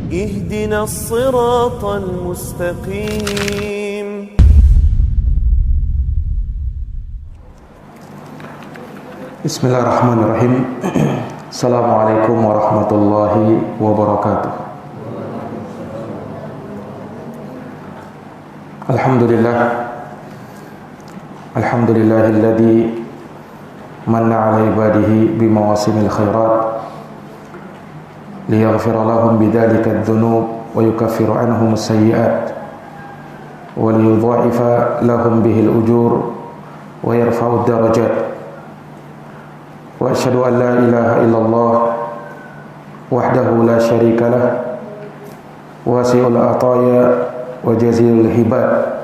اهدنا الصراط المستقيم. Bismillahirrahmanirrahim. Assalamualaikum warahmatullahi wabarakatuh. Alhamdulillahilladzi manna ala ibadihi bimawasimil khairat liyaghfira lahum bidzalika adh-dhunub wa yukaffiru anhum as-sayyi'at wa liyudha'ifa lahum bihil ujur wa yarfa'u ad-darajat. Wa asyhadu an la ilaha illallah wahdahu la syarika lah wasi'ul ataya wa jazilul hibad.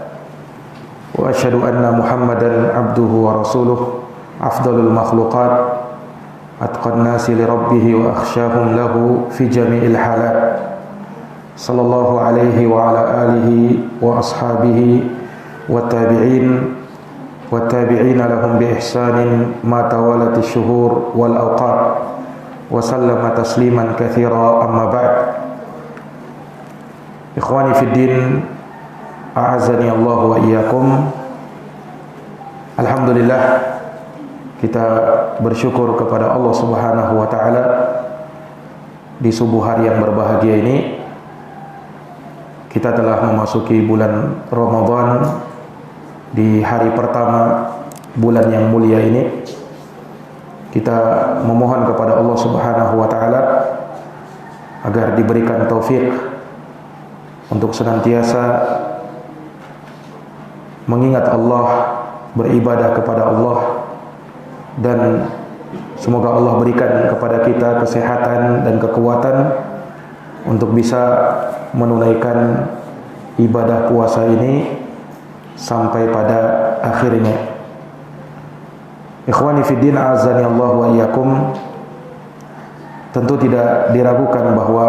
Wa asyhadu anna Muhammadan abduhu wa rasuluh afdalul makhluqat atqan nasi li rabbih wa akhsyahum lahu fi jami'il halat. Sallallahu alaihi wa ala alihi wa ashabihi wa tabi'in wa tabi'ina lahum bi ihsanin ma tawalat asy-syuhur wal awqat wa sallama tasliman katsira, amma ba'd. Ikhwani fid din, a'azzani Allah wa iyyakum. Alhamdulillah, kita bersyukur kepada Allah Subhanahu wa taala di subuh hari yang berbahagia ini. Kita telah memasuki bulan Ramadan di hari pertama bulan yang mulia ini. Kita memohon kepada Allah Subhanahu wa taala agar diberikan taufik untuk senantiasa mengingat Allah, beribadah kepada Allah, dan semoga Allah berikan kepada kita kesehatan dan kekuatan untuk bisa menunaikan ibadah puasa ini sampai pada akhirnya. Ikhwani fiddin, azani Allah wa iyyakum. Tentu tidak diragukan bahwa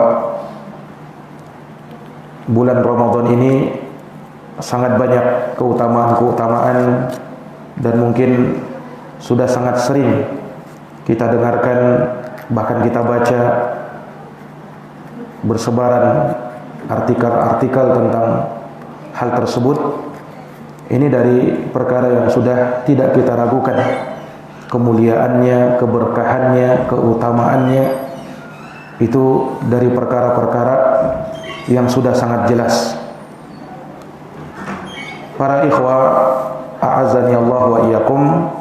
bulan Ramadan ini sangat banyak keutamaan-keutamaan, dan mungkin sudah sangat sering kita dengarkan, bahkan kita baca bersebaran artikel-artikel tentang hal tersebut. Ini dari perkara yang sudah tidak kita ragukan kemuliaannya, keberkahannya, keutamaannya. Itu dari perkara-perkara yang sudah sangat jelas. Para ikhwah, a'azzani Allah wa iyyakum,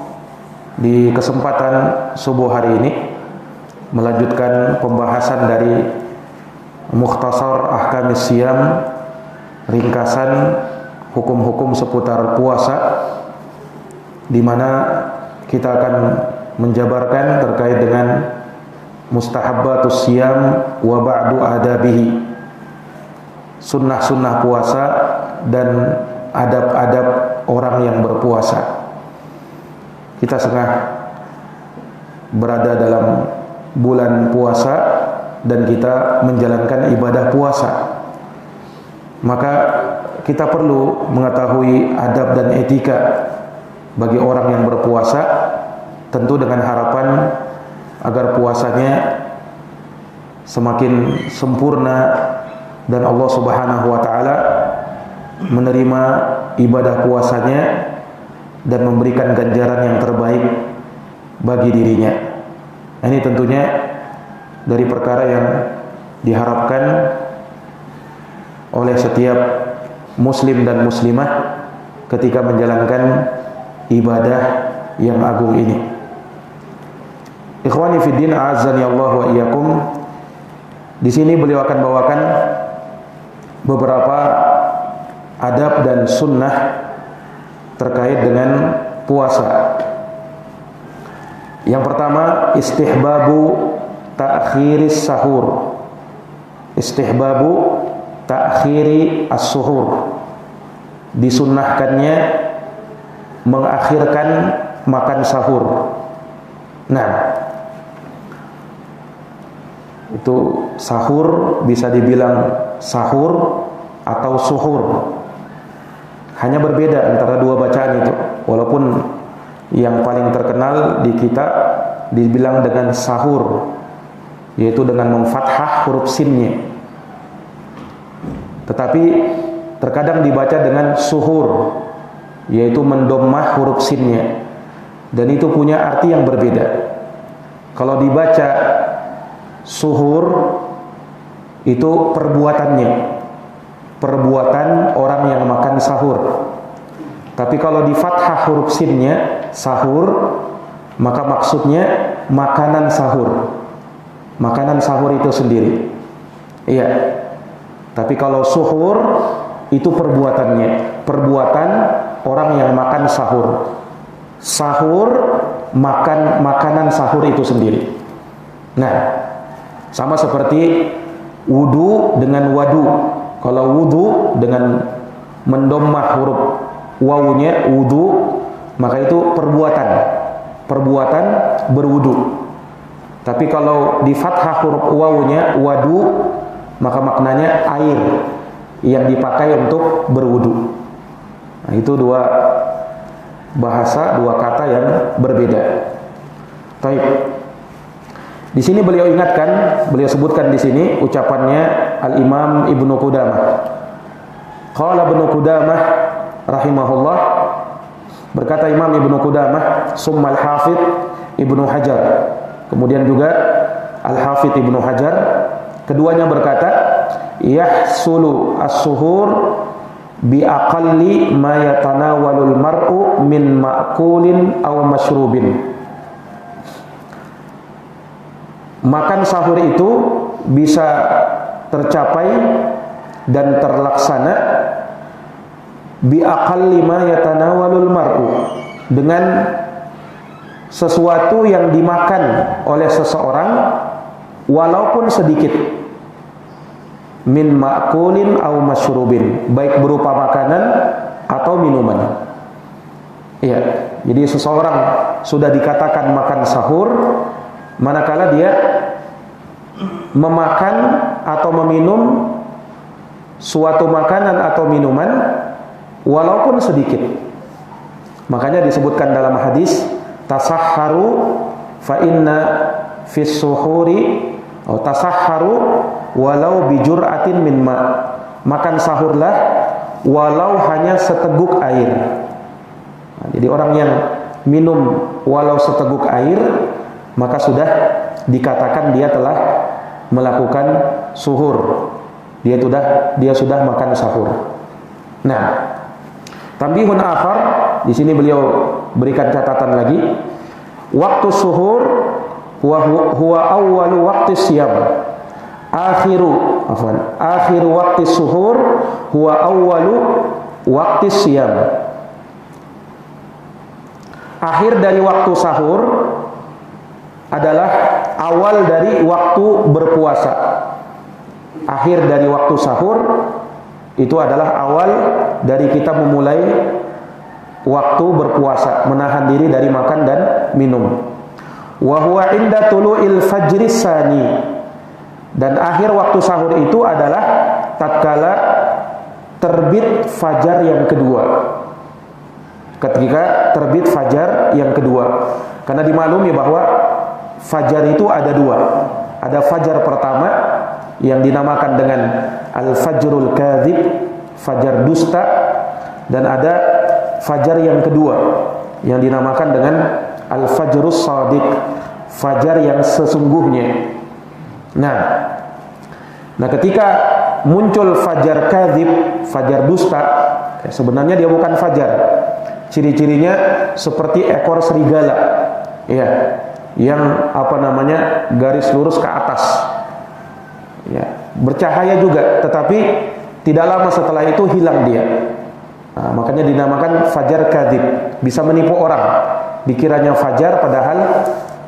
di kesempatan subuh hari ini melanjutkan pembahasan dari Mukhtasar Ahkamis Siyam, ringkasan hukum-hukum seputar puasa, di mana kita akan menjabarkan terkait dengan mustahabbatus siyam wa ba'du adabihi, sunnah-sunnah puasa dan adab-adab orang yang berpuasa. Kita setengah berada dalam bulan puasa dan kita menjalankan ibadah puasa, maka kita perlu mengetahui adab dan etika bagi orang yang berpuasa, tentu dengan harapan agar puasanya semakin sempurna dan Allah Subhanahu wa taala menerima ibadah puasanya dan memberikan ganjaran yang terbaik bagi dirinya. Ini tentunya dari perkara yang diharapkan oleh setiap muslim dan muslimah ketika menjalankan ibadah yang agung ini. Ikhwani fiddin, a'azzani Allah wa iyyakum. Di sini beliau akan bawakan beberapa adab dan sunnah terkait dengan puasa. Yang pertama, istihbabu ta'khiris sahur. Istihbabu ta'khiri as-suhur. Disunnahkannya mengakhirkan makan sahur. Nah, itu sahur bisa dibilang sahur atau suhur. Hanya berbeda antara dua bacaan itu. Walaupun yang paling terkenal di kita dibilang dengan sahur, yaitu dengan memfathah huruf sinnya. tetapi terkadang dibaca dengan suhur, yaitu mendommah huruf sinnya, dan itu punya arti yang berbeda. Kalau dibaca suhur itu perbuatannya, perbuatan orang yang makan sahur. Tapi kalau di fathah huruf sinnya sahur, maka maksudnya makanan sahur, makanan sahur itu sendiri. Iya. Tapi kalau suhur itu perbuatannya, perbuatan orang yang makan sahur. Sahur, makan makanan sahur itu sendiri. Nah, sama seperti wudu dengan wadu. Kalau wudu dengan mendommah huruf wawunya wudu, maka itu perbuatan, perbuatan berwudu. Tapi kalau di fathah huruf wawunya wadu, maka maknanya air yang dipakai untuk berwudu. Nah, itu dua bahasa, dua kata yang berbeda. Baik. Di sini beliau ingatkan, beliau sebutkan di sini ucapannya Al-Imam Ibnu Qudamah. Qala Ibnu Qudamah rahimahullah, berkata Imam Ibnu Qudamah, summa Al-Hafidz Ibnu Hajar, kemudian juga Al-Hafidz Ibnu Hajar, keduanya berkata, yahsulu as-suhur bi aqalli ma yatanawalul mar'u min ma'kulin aw masyrubin. Makan sahur itu bisa tercapai dan terlaksana bi aqalli ma yatanawalul mar'u, dengan sesuatu yang dimakan oleh seseorang walaupun sedikit, min ma'kulin aw masyrubin, baik berupa makanan atau minuman. Iya, jadi seseorang sudah dikatakan makan sahur manakala dia memakan atau meminum suatu makanan atau minuman walaupun sedikit. Makanya disebutkan dalam hadis, tasahharu fa inna fis suhuri, atau tasahharu walau bijur'atin min ma, makan sahurlah walau hanya seteguk air. Nah, jadi orang yang minum walau seteguk air, maka sudah dikatakan dia telah melakukan suhur. Dia sudah makan sahur. Nah, tambihun akhar, di sini beliau berikan catatan lagi. Waktu suhur huwa awwalu waqti siyam. Akhiru waqti suhur huwa awwalu waqti siyam. Akhir dari waktu sahur adalah awal dari waktu berpuasa. Akhir dari waktu sahur itu adalah awal dari kita memulai waktu berpuasa, menahan diri dari makan dan minum. Wa huwa inda tulu'il fajri tsani, dan akhir waktu sahur itu adalah tatkala terbit fajar yang kedua. Ketika terbit fajar yang kedua, karena dimaklumi bahwa fajar itu ada dua. Ada fajar pertama yang dinamakan dengan al-fajrul kadzib, fajar dusta, dan ada fajar yang kedua yang dinamakan dengan al-fajrus shadiq, fajar yang sesungguhnya. Nah, ketika muncul fajar kadzib, fajar dusta, sebenarnya dia bukan fajar. Ciri-cirinya seperti ekor serigala, ya, yang garis lurus ke atas, ya, bercahaya juga, tetapi tidak lama setelah itu hilang dia. Nah, makanya dinamakan fajar kadzib, bisa menipu orang, dikiranya fajar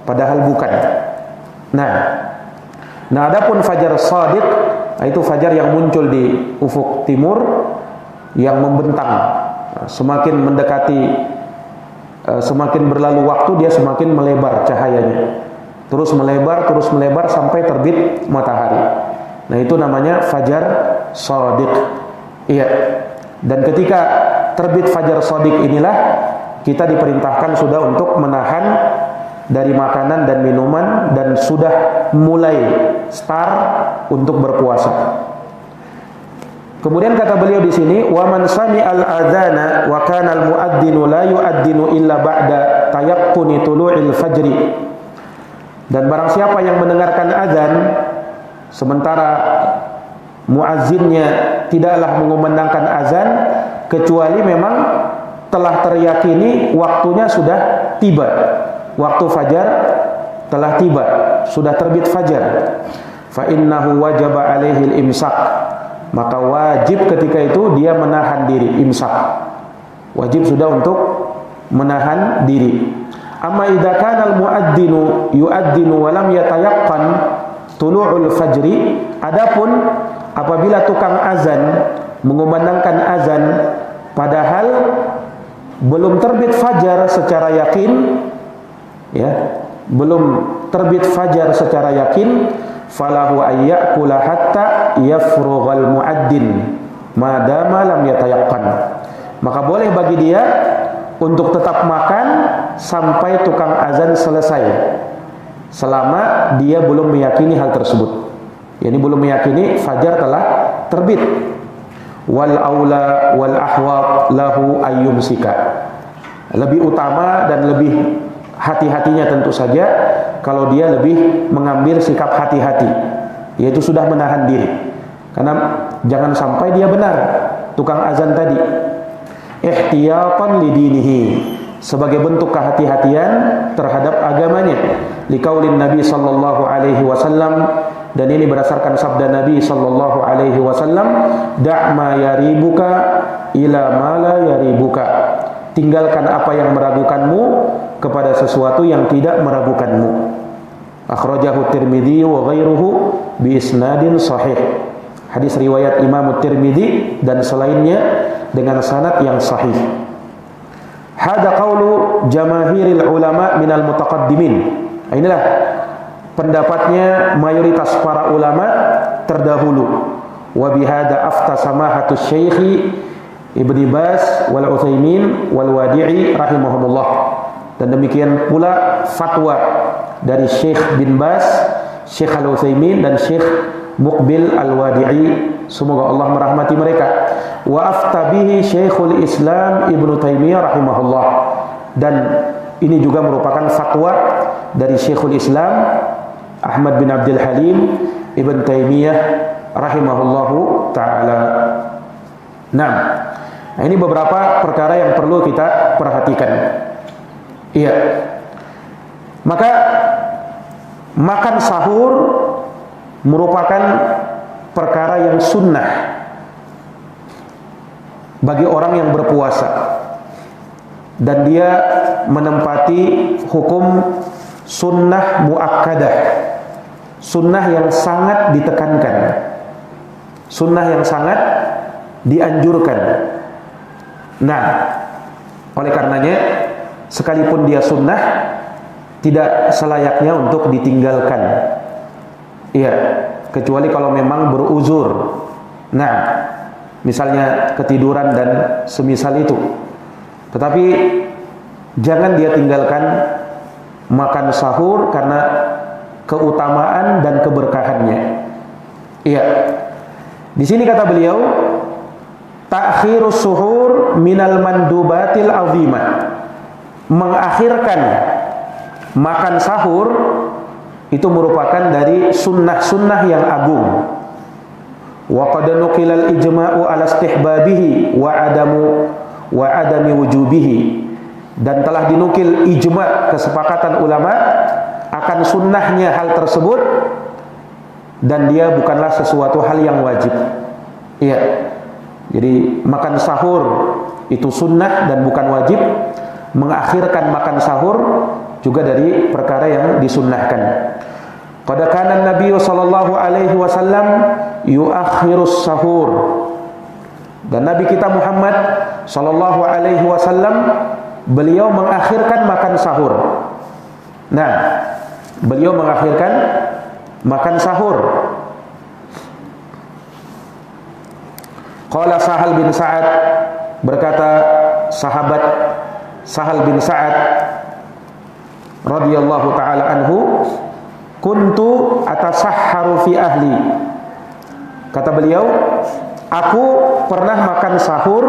padahal bukan. Nah, adapun fajar shadiq, itu fajar yang muncul di ufuk timur yang membentang. Semakin mendekati, semakin berlalu waktu, dia semakin melebar cahayanya, terus melebar sampai terbit matahari. Nah, itu namanya fajar shadiq. Iya. Dan ketika terbit fajar shadiq inilah kita diperintahkan sudah untuk menahan dari makanan dan minuman, dan sudah mulai start untuk berpuasa. Kemudian kata beliau di sini, wa man sami'al adzana wa kana al muadzinu la yu'adzinu illa ba'da tayaqquni tulu'il fajri. Dan barang siapa yang mendengarkan azan sementara muazzinnya tidaklah mengumandangkan azan kecuali memang telah teryakini waktunya sudah tiba. Waktu fajar telah tiba, sudah terbit fajar. Fa innahu wajaba alaihi al-imsak. Maka wajib ketika itu dia menahan diri, imsak. Wajib sudah untuk menahan diri. Amma idza kana al-muadzinu yu'adzinu wa lam yatayaqqan tulu'ul fajri, adapun apabila tukang azan mengumandangkan azan padahal belum terbit fajar secara yakin, ya, belum terbit fajar secara yakin, falahu ayyakula hatta yafrughal muadzin madama lam yatayaqqan. Maka boleh bagi dia untuk tetap makan sampai tukang azan selesai, selama dia belum meyakini hal tersebut. Yani belum meyakini fajar telah terbit. Wal aula wal ahwat lahu ayyumsika. Lebih utama dan lebih hati-hatinya tentu saja kalau dia lebih mengambil sikap hati-hati, yaitu sudah menahan diri. Karena jangan sampai dia benar tukang azan tadi. Ihtiyatan lidinihi, sebagai bentuk kehati-hatian terhadap agamanya. Liqaulin Nabi sallallahu alaihi wasallam, dan ini berdasarkan sabda Nabi sallallahu alaihi wasallam, da' ma yaribuka ila ma la yaribuka. Tinggalkan apa yang meragukanmu kepada sesuatu yang tidak meragukanmu. Akhrajahu Tirmidzi wa ghairuhu bi isnadin sahih. Hadis riwayat Imam Tirmidzi dan selainnya dengan sanad yang sahih. Hada qaulu jamaahiril ulama minal mutaqaddimin. Inilah pendapatnya mayoritas para ulama terdahulu. Wa bihada afta samahatus syekhi Ibnu Baz wal Utsaimin wal Wadi'i rahimahumullah. Dan demikian pula fatwa dari Syekh bin Baz, Syekh Al-Utsaimin dan Syekh Muqbil Al-Wadi'i, semoga Allah merahmati mereka. Wa aftabihi Syekhul Islam Ibnu Taimiyah rahimahullah. Dan ini juga merupakan fatwa dari Syekhul Islam Ahmad bin Abdul Halim Ibn Taimiyah rahimahullahu ta'ala. Nah, ini beberapa perkara yang perlu kita perhatikan. Iya. Maka makan sahur merupakan perkara yang sunnah bagi orang yang berpuasa, dan dia menempati hukum sunnah muakkadah, sunnah yang sangat ditekankan, sunnah yang sangat dianjurkan. Nah, oleh karenanya sekalipun dia sunnah, tidak selayaknya untuk ditinggalkan. Iya, kecuali kalau memang beruzur. Nah, misalnya ketiduran dan semisal itu. Tetapi jangan dia tinggalkan makan sahur karena keutamaan dan keberkahannya. Iya. Di sini kata beliau, ta'khirus suhur minal mandubatil azimah. Mengakhirkan makan sahur itu merupakan dari sunnah-sunnah yang agung. Wa qad nuqilal ijma'u ala istihbabihi wa adami wujubihi. Dan telah dinukil ijma', kesepakatan ulama akan sunnahnya hal tersebut, dan dia bukanlah sesuatu hal yang wajib. Iya. Jadi makan sahur itu sunnah dan bukan wajib. Mengakhirkan makan sahur juga dari perkara yang disunnahkan. Qad kana Nabi sallallahu alaihi wasallam yuakhirus sahur. Dan Nabi kita Muhammad sallallahu alaihi wasallam, beliau mengakhirkan makan sahur. Nah, beliau mengakhirkan makan sahur. Qala Sahal bin Sa'ad, berkata sahabat Sahal bin Sa'ad radhiyallahu taala anhu, kuntu atasahharu fi ahli. Kata beliau, aku pernah makan sahur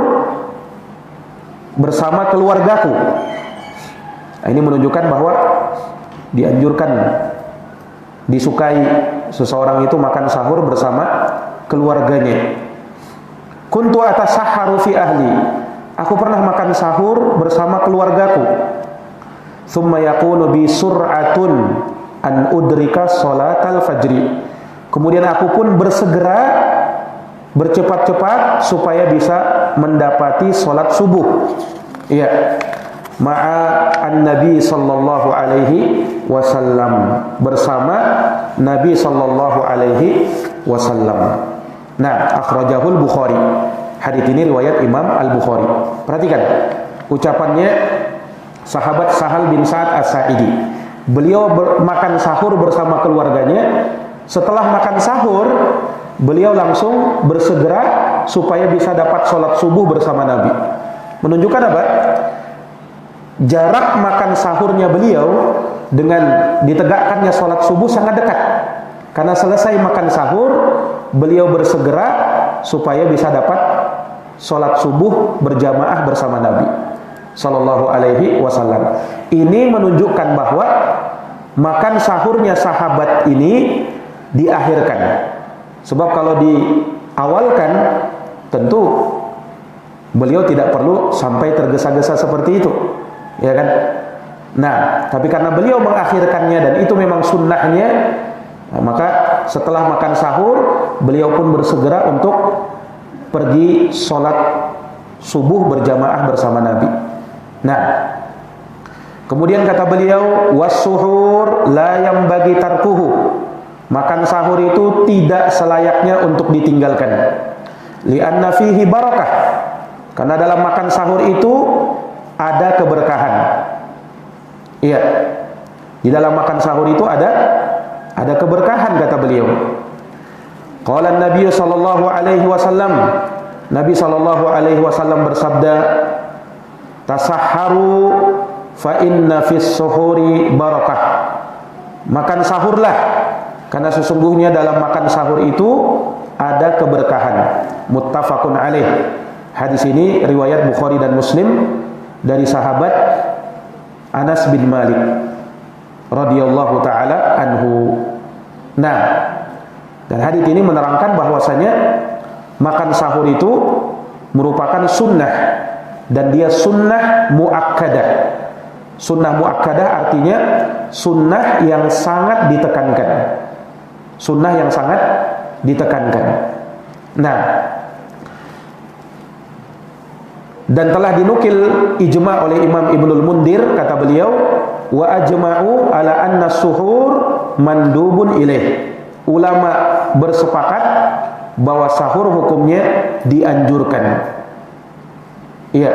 bersama keluargaku. Nah, ini menunjukkan bahwa dianjurkan, disukai seseorang itu makan sahur bersama keluarganya. Kuntu atasahharu fi ahli, aku pernah makan sahur bersama keluargaku. Tsumma yakunu bi sur'atun an udrika sholatal fajri, kemudian aku pun bersegera, bercepat-cepat supaya bisa mendapati sholat subuh. Iya, ma'a an-nabi sallallahu alaihi wasallam, bersama Nabi sallallahu alaihi wasallam. Nah, akhrajahul Bukhari. Hadits ini riwayat Imam Al-Bukhari. Perhatikan ucapannya sahabat Sahal bin Sa'ad As-Sa'idi. Beliau makan sahur bersama keluarganya. Setelah makan sahur, beliau langsung bersegera supaya bisa dapat sholat subuh bersama Nabi. Menunjukkan apa? Jarak makan sahurnya beliau dengan ditegakkannya sholat subuh sangat dekat. Karena selesai makan sahur, beliau bersegera supaya bisa dapat sholat subuh berjamaah bersama Nabi Sallallahu Alaihi Wasallam. Ini menunjukkan bahwa makan sahurnya sahabat ini diakhirkan. Sebab kalau diawalkan, tentu beliau tidak perlu sampai tergesa-gesa seperti itu, ya kan? Nah, tapi karena beliau mengakhirkannya dan itu memang sunnahnya, nah, maka setelah makan sahur, beliau pun bersegera untuk pergi sholat subuh berjamaah bersama Nabi. Nah, kemudian kata beliau, was-suhur la yambagi tarkuhu, makan sahur itu tidak selayaknya untuk ditinggalkan. Li'anna fihi barakah, karena dalam makan sahur itu ada keberkahan. Iya, di dalam makan sahur itu ada keberkahan, kata beliau. Qala Nabi sallallahu alaihi wasallam, Nabi sallallahu alaihi wasallam bersabda, tasahharu fa inna fis suhuri barakah. Makan sahurlah, karena sesungguhnya dalam makan sahur itu ada keberkahan. Muttafaqun alaih. Hadis ini riwayat Bukhari dan Muslim dari sahabat Anas bin Malik radhiyallahu taala anhu. Nah, dan hadis ini menerangkan bahwasanya makan sahur itu merupakan sunnah, dan dia sunnah muakkadah. Sunnah muakkadah artinya sunnah yang sangat ditekankan. Sunnah yang sangat ditekankan. Nah, dan telah dinukil ijma' oleh Imam Ibnul Mundir, kata beliau, wa ajma'u ala anna suhur mandubun ilaih. Ulama bersepakat bahwa sahur hukumnya dianjurkan. Iya.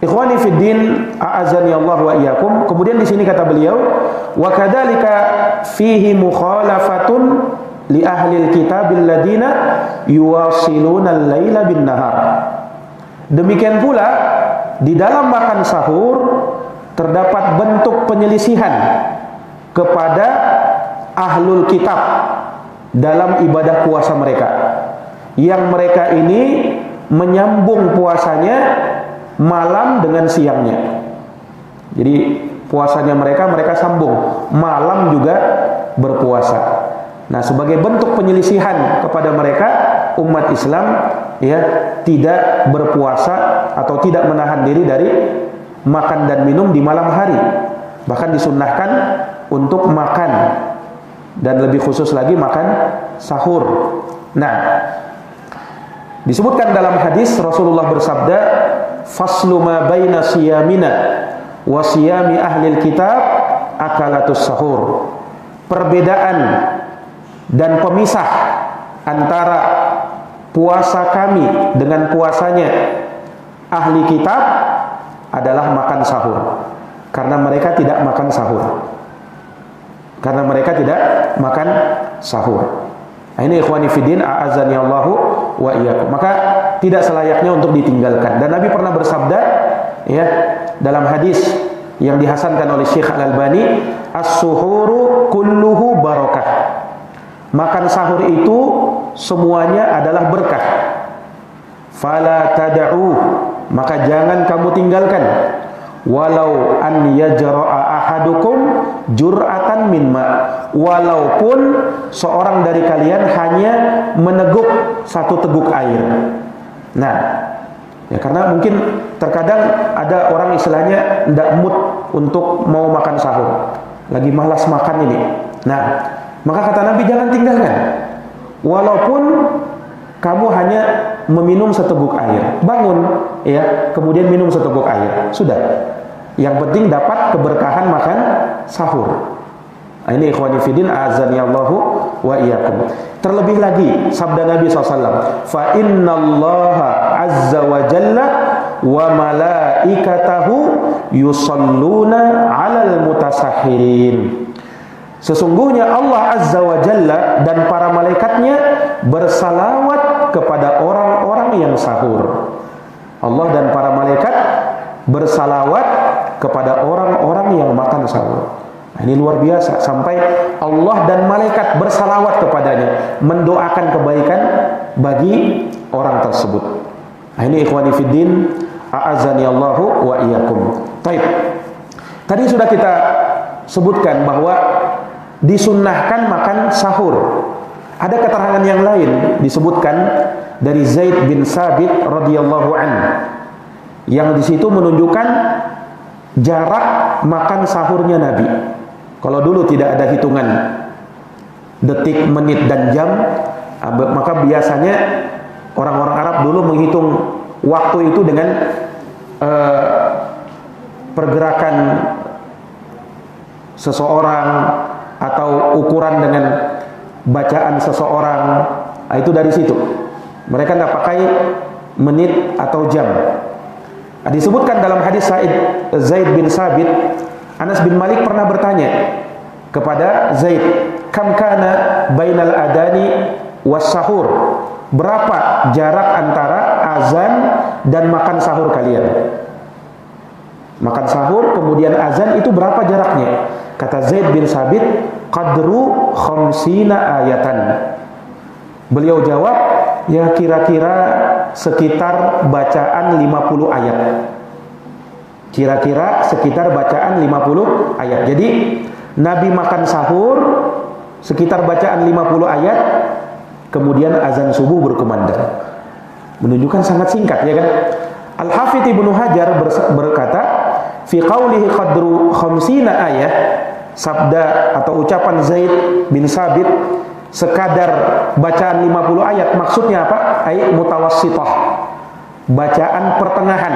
Ikhwani fid din, a'azani Allah wa iyyakum. Kemudian di sini kata beliau, wa kadzalika fihi mukhalafatun li ahli alkitabil ladina yuwasiluna al-laila bin nahar. Demikian pula di dalam makan sahur terdapat bentuk penyelisihan kepada ahlul kitab dalam ibadah puasa mereka, yang mereka ini menyambung puasanya malam dengan siangnya. Jadi puasanya mereka sambung, malam juga berpuasa. Nah, sebagai bentuk penyelisihan kepada mereka, umat Islam ya tidak berpuasa atau tidak menahan diri dari makan dan minum di malam hari. Bahkan disunnahkan untuk makan, dan lebih khusus lagi makan sahur. Nah, disebutkan dalam hadis Rasulullah bersabda, faslu ma baina siyamina wa siyami ahlil kitab akalatus sahur. Perbedaan dan pemisah antara puasa kami dengan puasanya ahli kitab adalah makan sahur. Karena mereka tidak makan sahur. Karena mereka tidak makan sahur. Nah, ini ikhwani fiddin, a'azani Allahu wa iyyakum. Maka tidak selayaknya untuk ditinggalkan. Dan Nabi pernah bersabda ya dalam hadis yang dihasankan oleh Syekh Al-Albani, as-suhuru kulluhu barakah. Makan sahur itu semuanya adalah berkah. Fala tad'u, maka jangan kamu tinggalkan. Walau an yajra'a ahadukum jur'atan min ma, walaupun seorang dari kalian hanya meneguk satu teguk air. Nah, ya karena mungkin terkadang ada orang istilahnya tidak mood untuk mau makan sahur, lagi malas makan ini. Nah, maka kata Nabi jangan tinggalkan, walaupun kamu hanya meminum seteguk air. Bangun, ya, kemudian minum seteguk air. Sudah. Yang penting dapat keberkahan makan sahur. Nah, ini ikhwani fiddin, azanillahu wa iyyakum. Terlebih lagi sabda Nabi SAW, fa innallaha azza wa jalla wa malaikatahu yusalluna 'alal mutasahhirin. Sesungguhnya Allah azza wa jalla dan para malaikatnya bersalawat kepada orang-orang yang sahur. Allah dan para malaikat bersalawat kepada orang-orang yang makan sahur. Nah, ini luar biasa, sampai Allah dan malaikat bersalawat kepadanya, mendoakan kebaikan bagi orang tersebut. Nah, ini ikhwani fiddin, a'azani Allahu wa iyyakum. Baik. Tadi sudah kita sebutkan bahwa disunnahkan makan sahur. Ada keterangan yang lain disebutkan dari Zaid bin Sabit radhiyallahu anhu, yang di situ menunjukkan jarak makan sahurnya Nabi. Kalau dulu tidak ada hitungan detik, menit, dan jam, maka biasanya orang-orang Arab dulu menghitung waktu itu dengan pergerakan seseorang atau ukuran dengan bacaan seseorang. Nah, itu dari situ. Mereka tidak pakai menit atau jam. Nah, disebutkan dalam hadis Zaid bin Sabit, Anas bin Malik pernah bertanya kepada Zaid, kam kana bainal adani was sahur, berapa jarak antara azan dan makan sahur kalian? Makan sahur kemudian azan itu berapa jaraknya? Kata Zaid bin Sabit, qadru khamsina ayatan. Beliau jawab, ya kira-kira sekitar bacaan 50 ayat. Kira-kira sekitar bacaan 50 ayat. Jadi Nabi makan sahur sekitar bacaan 50 ayat, kemudian azan subuh berkumandang. Menunjukkan sangat singkat, ya kan? Al-Hafidz Ibnu Hajar berkata, fi qaulihi qadru khamsina ayat, sabda atau ucapan Zaid bin Sabit sekadar bacaan 50 ayat, maksudnya apa? Ai mutawassithah, bacaan pertengahan,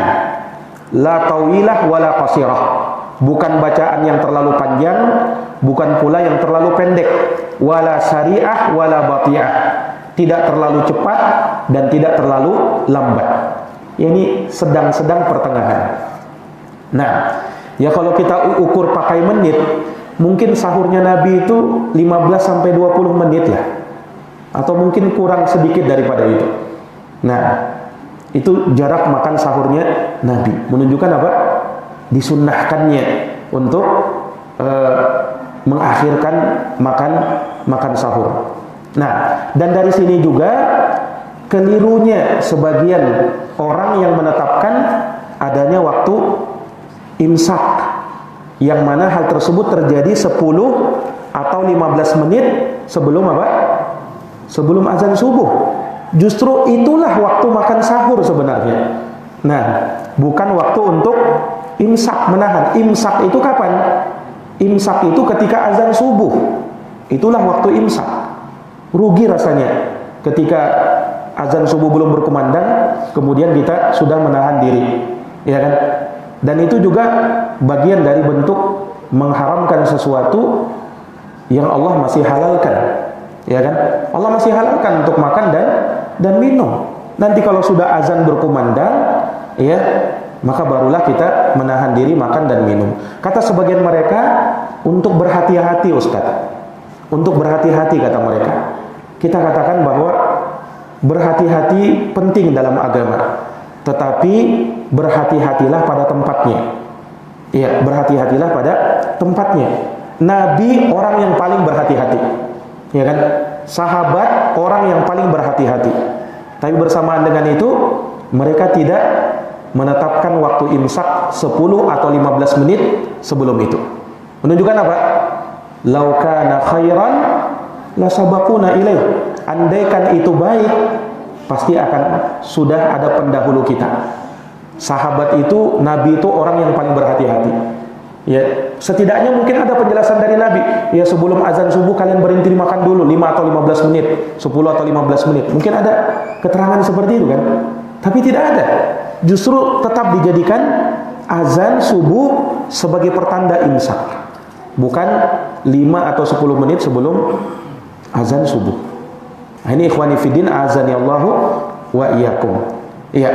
la tawilah wala qasirah, bukan bacaan yang terlalu panjang, bukan pula yang terlalu pendek, wala sari'ah wala bati'ah, tidak terlalu cepat dan tidak terlalu lambat. Ini sedang-sedang pertengahan. Nah, ya kalau kita ukur pakai menit, mungkin sahurnya Nabi itu 15 sampai 20 menit lah. Atau mungkin kurang sedikit daripada itu. Nah, itu jarak makan sahurnya Nabi. Menunjukkan apa? Disunnahkannya untuk mengakhirkan makan sahur. Nah, dan dari sini juga kelirunya sebagian orang yang menetapkan adanya waktu imsak, yang mana hal tersebut terjadi 10 atau 15 menit sebelum apa? Sebelum azan subuh. Justru itulah waktu makan sahur sebenarnya. Nah, bukan waktu untuk imsak, menahan. Imsak itu kapan? Imsak itu ketika azan subuh. Itulah waktu imsak. Rugi rasanya ketika azan subuh belum berkumandang, kemudian kita sudah menahan diri, ya kan? Dan itu juga bagian dari bentuk mengharamkan sesuatu yang Allah masih halalkan, ya kan? Allah masih halalkan untuk makan dan minum. Nanti kalau sudah azan berkumandang, ya, maka barulah kita menahan diri makan dan minum. Kata sebagian mereka, untuk berhati-hati, Ustaz. Untuk berhati-hati, kata mereka. Kita katakan bahwa berhati-hati penting dalam agama, tetapi berhati-hatilah pada tempatnya. Iya, berhati-hatilah pada tempatnya. Nabi orang yang paling berhati-hati, ya kan? sahabat orang yang paling berhati-hati. Tapi bersamaan dengan itu mereka tidak menetapkan waktu imsak 10 atau 15 menit sebelum itu. Menunjukkan apa? Lau kana khairan la sabaquna ilaih. Andaikan itu baik, pasti akan sudah ada pendahulu kita. Sahabat itu, Nabi itu orang yang paling berhati-hati. Ya, setidaknya mungkin ada penjelasan dari Nabi. Ya, sebelum azan subuh kalian berhenti makan dulu 5 atau 15 menit, 10 atau 15 menit. Mungkin ada keterangan seperti itu kan? Tapi tidak ada. Justru tetap dijadikan azan subuh sebagai pertanda imsak. Bukan 5 atau 10 menit sebelum azan subuh. Nah, ini ikhwani fiddin azani Allahu wa iyyakum. Iya.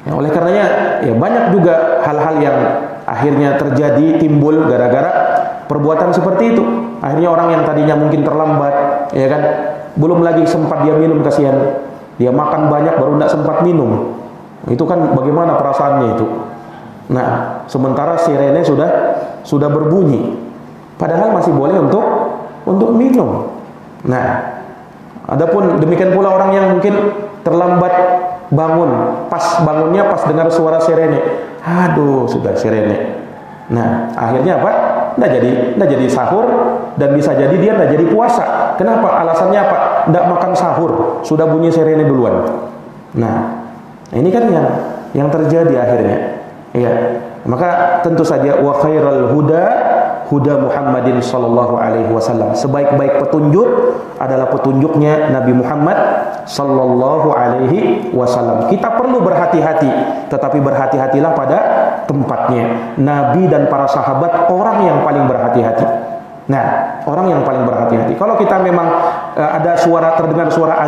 Ya, oleh karenanya ya banyak juga hal-hal yang akhirnya terjadi timbul gara-gara perbuatan seperti itu. Akhirnya orang yang tadinya mungkin terlambat, ya kan, belum lagi sempat dia minum, kasihan. Dia makan banyak baru tidak sempat minum. Itu kan bagaimana perasaannya itu. Nah, sementara sirene sudah berbunyi. Padahal masih boleh untuk minum. Nah, adapun demikian pula orang yang mungkin terlambat bangun, bangunnya pas dengar suara sirene. Aduh, sudah sirene. Nah, akhirnya apa? Nggak jadi sahur, dan bisa jadi dia nggak jadi puasa. Kenapa? Alasannya apa? Nggak makan sahur, sudah bunyi sirene duluan. Nah, ini kan yang terjadi akhirnya. Ya, maka tentu saja wa khairal huda Muhammadin sallallahu alaihi wasallam. Sebaik-baik petunjuk adalah petunjuknya Nabi Muhammad sallallahu alaihi wasallam. Kita perlu berhati-hati, tetapi berhati-hatilah pada tempatnya. Nabi dan para sahabat orang yang paling berhati-hati. Nah, orang yang paling berhati-hati. Kalau kita memang ada terdengar suara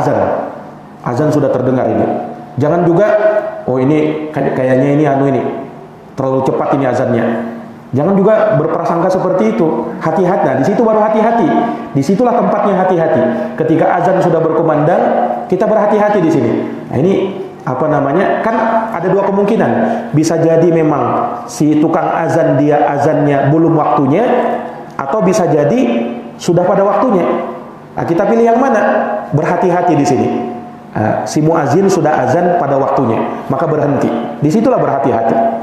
azan sudah terdengar ini. Jangan juga ini kayaknya ini terlalu cepat ini azannya. Jangan juga berprasangka seperti itu. Hati-hati. Nah, di situ baru hati-hati. Disitulah tempatnya hati-hati. Ketika azan sudah berkumandang, kita berhati-hati di sini. Nah, ini apa namanya? Kan ada dua kemungkinan. Bisa jadi memang si tukang azan dia azannya belum waktunya, atau bisa jadi sudah pada waktunya. Nah, kita pilih yang mana? Berhati-hati di sini. Si muazin sudah azan pada waktunya, maka berhenti. Disitulah berhati-hati.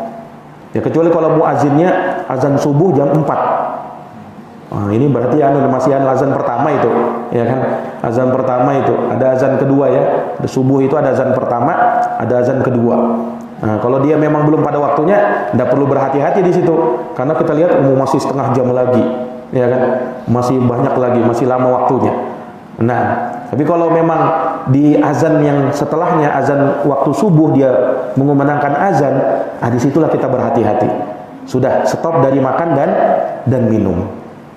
Ya, kecuali kalau muazinnya azan subuh jam 4. Ini berarti masih azan pertama itu, ya kan? Azan pertama itu, ada azan kedua ya. Subuh itu ada azan pertama, ada azan kedua. Nah, kalau dia memang belum pada waktunya, tidak perlu berhati-hati di situ, karena kita lihat masih setengah jam lagi, ya kan? Masih banyak lagi, masih lama waktunya. Nah, tapi kalau memang di azan yang setelahnya, azan waktu subuh dia mengumandangkan azan, disitulah kita berhati-hati. Sudah stop dari makan dan minum.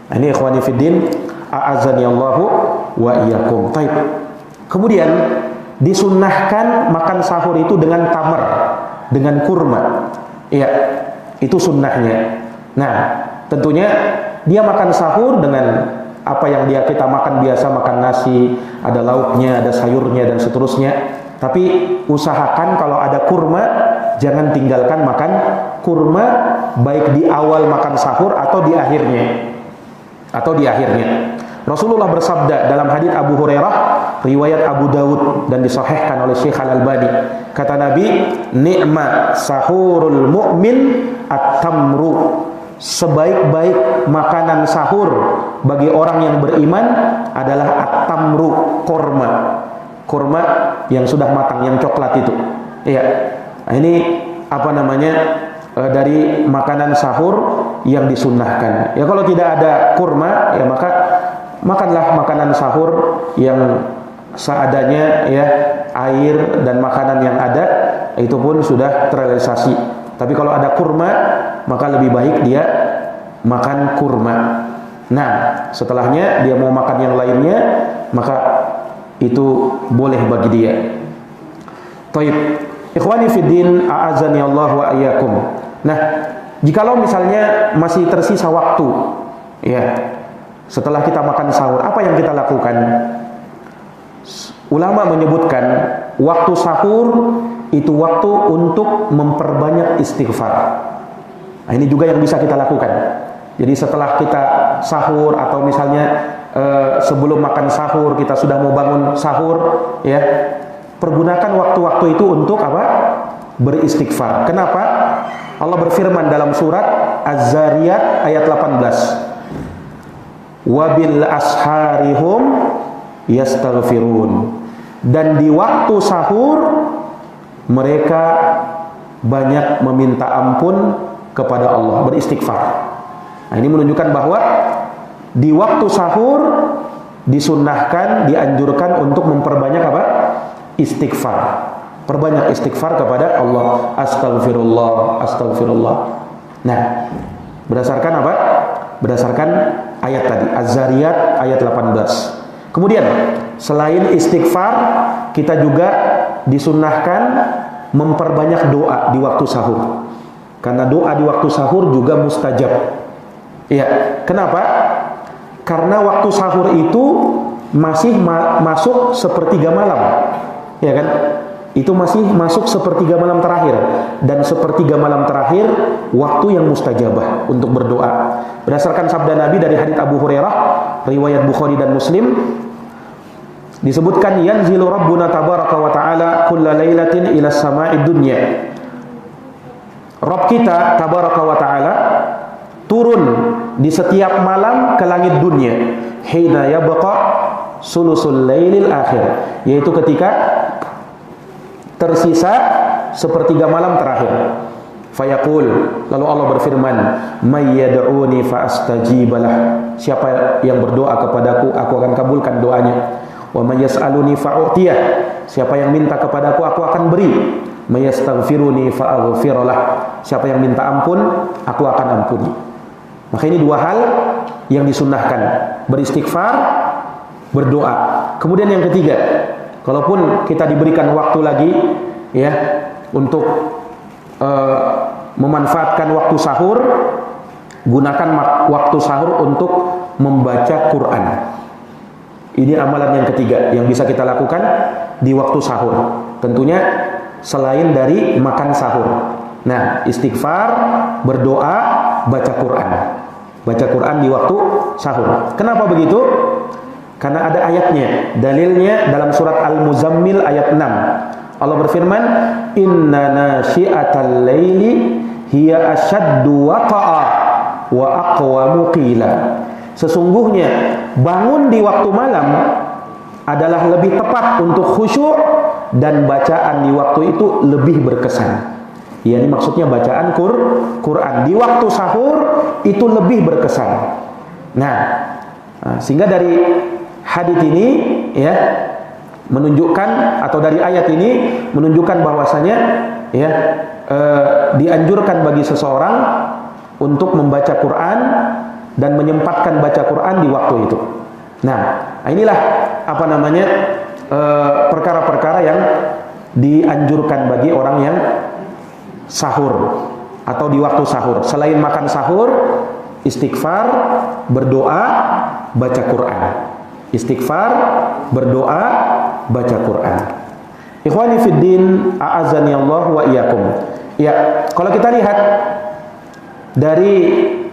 Ini ikhwani fiddin, a'azani Allahu wa iyyakum. Baik. Kemudian disunnahkan makan sahur itu dengan tamar, dengan kurma. Iya, itu sunnahnya. Nah, tentunya dia makan sahur dengan apa yang kita makan biasa, makan nasi, ada lauknya, ada sayurnya dan seterusnya. Tapi usahakan kalau ada kurma, jangan tinggalkan makan kurma, baik di awal makan sahur atau di akhirnya. Rasulullah bersabda dalam hadits Abu Hurairah, riwayat Abu Dawud dan disahihkan oleh Syekh Al-Albani. Kata Nabi, "Ni'ma sahurul mu'min at-tamru." Sebaik-baik makanan sahur bagi orang yang beriman adalah at-tamru, kurma yang sudah matang, yang coklat itu. Iya. Nah, ini apa namanya? Dari makanan sahur yang disunnahkan. Ya, kalau tidak ada kurma, ya maka makanlah makanan sahur yang seadanya, ya, air dan makanan yang ada itu pun sudah terrealisasi. Tapi kalau ada kurma, maka lebih baik dia makan kurma. Nah, setelahnya dia mau makan yang lainnya, maka itu boleh bagi dia. Taib. Ikhwani fiddin, a'azani Allah wa iyyakum. Nah, jikalau misalnya masih tersisa waktu, ya, setelah kita makan sahur, apa yang kita lakukan? Ulama menyebutkan waktu sahur itu waktu untuk memperbanyak istighfar. Nah, ini juga yang bisa kita lakukan. Jadi setelah kita sahur atau misalnya sebelum makan sahur, kita sudah mau bangun sahur, ya, pergunakan waktu-waktu itu untuk apa? Beristighfar. Kenapa? Allah berfirman dalam surat Az-Zariyat ayat 18. Wabil asharihum yastaghfirun. Dan di waktu sahur mereka banyak meminta ampun kepada Allah, beristighfar. Nah, ini menunjukkan bahwa di waktu sahur disunnahkan, dianjurkan untuk memperbanyak apa? Istighfar. Perbanyak istighfar kepada Allah. Astaghfirullah, astaghfirullah. Nah, berdasarkan apa? Berdasarkan ayat tadi, Az-Zariyat ayat 18. Kemudian, selain istighfar, kita juga disunnahkan memperbanyak doa di waktu sahur. Karena doa di waktu sahur juga mustajab. Iya, kenapa? Karena waktu sahur itu masih masuk sepertiga malam, ya kan? Itu masih masuk sepertiga malam terakhir, dan sepertiga malam terakhir waktu yang mustajabah untuk berdoa. Berdasarkan sabda Nabi dari hadits Abu Hurairah, riwayat Bukhari dan Muslim, disebutkan yanzilu Rabbuna tabaraka wa ta'ala kulla lailatin ila sama'id dunya. Rabb kita tabaraka wa ta'ala turun di setiap malam ke langit dunia, hina yabqa sulusul lailil akhir, yaitu ketika tersisa sepertiga malam terakhir. Fayaqul, lalu Allah berfirman, may yad'uni fa astajibalah. Siapa yang berdoa kepadaku, aku akan kabulkan doanya. Wa may yas'aluni fa u'tiyah. Siapa yang minta kepadaku, aku akan beri. May yastaghfiruni fa aghfirlah. Siapa yang minta ampun, aku akan ampuni. Maka ini dua hal yang disunnahkan, beristighfar, berdoa. Kemudian yang ketiga, kalaupun kita diberikan waktu lagi, ya, untuk memanfaatkan waktu sahur, gunakan waktu sahur untuk membaca Quran. Ini amalan yang ketiga yang bisa kita lakukan di waktu sahur. Tentunya selain dari makan sahur. Nah, istighfar, berdoa, baca Quran. Baca Quran di waktu sahur. Kenapa begitu? Karena ada ayatnya, dalilnya dalam surat Al-Muzammil ayat 6. Allah berfirman, inna nasyi'atal laili hiya asyaddu waqa'a wa aqwamu qila. Sesungguhnya bangun di waktu malam adalah lebih tepat untuk khusyuk, dan bacaan di waktu itu lebih berkesan. Ya, ini maksudnya bacaan Quran di waktu sahur itu lebih berkesan. Nah, sehingga dari hadits ini, ya, menunjukkan, atau dari ayat ini menunjukkan bahwasanya, ya, dianjurkan bagi seseorang untuk membaca Quran dan menyempatkan baca Quran di waktu itu. Nah, inilah apa namanya perkara-perkara yang dianjurkan bagi orang yang sahur atau di waktu sahur. Selain makan sahur, istighfar, berdoa, baca Quran. Istighfar, berdoa, baca Quran. Ikhwani fiddin, a'azani Allah wa iyyakum. Ya, kalau kita lihat dari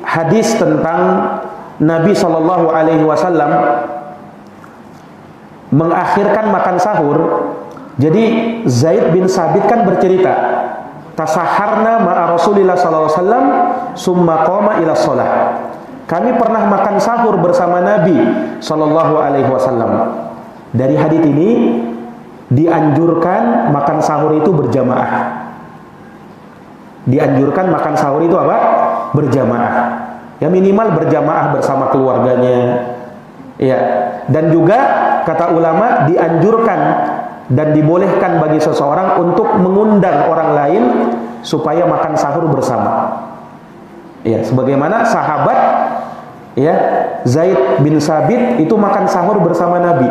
hadis tentang Nabi sallallahu alaihi wasallam mengakhirkan makan sahur. Jadi Zaid bin Sabit kan bercerita, tasaharna ma'a Rasulillah sallallahu alaihi wasallam summa qama ila shalah. Kami pernah makan sahur bersama Nabi sallallahu alaihi wasallam. Dari hadits ini dianjurkan makan sahur itu berjamaah. Dianjurkan makan sahur itu apa? Berjamaah. Ya, minimal berjamaah bersama keluarganya. Ya, dan juga kata ulama dianjurkan dan dibolehkan bagi seseorang untuk mengundang orang lain supaya makan sahur bersama. Ya, sebagaimana sahabat, ya, Zaid bin Sabit itu makan sahur bersama Nabi,